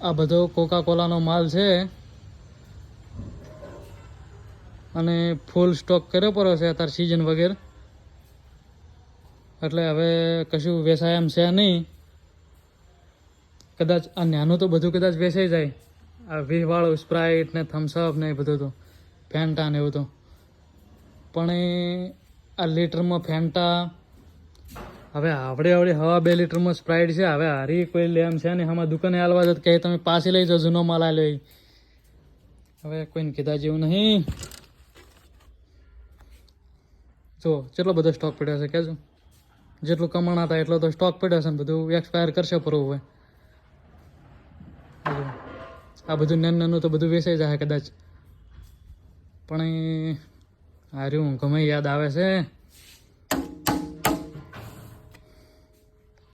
આ બધો કોકા કોલાનો માલ છે અને ફૂલ સ્ટોક કર્યો પડ્યો છે અત્યારે સિઝન વગેરે, એટલે હવે કશું વેચાય એમ છે નહીં. કદાચ આ નાનું તો બધું કદાચ વેચાઈ જાય, આ 20 વાળું સ્પ્રાઇટ ને થમ્સઅપ ને એ બધું તો ફેન્ટા ને એવું તો, પણ આ લીટરમાં ફેન્ટા હવે આવડે હવા 2 લીટરમાં સ્પ્રાઇટ છે. હવે હારી કોઈ લે એમ છે ને આમાં દુકાને હાલવા જત કે તમે પાછી લઈ જાઓ, જૂનો માલ આ લઈ. હવે કોઈને કીધા જેવું નહીં. જો કેટલો બધો સ્ટોક પડ્યો છે કહેજો, જેટલું કમાણા હતા એટલો તો સ્ટોક પડ્યો છે ને બધું એક્સપાયર કરશે પૂરું હોય. આ બધું નાનું તો બધું વેચાઈ જાય કદાચ, પણ હાર્યું ગમે યાદ આવે છે.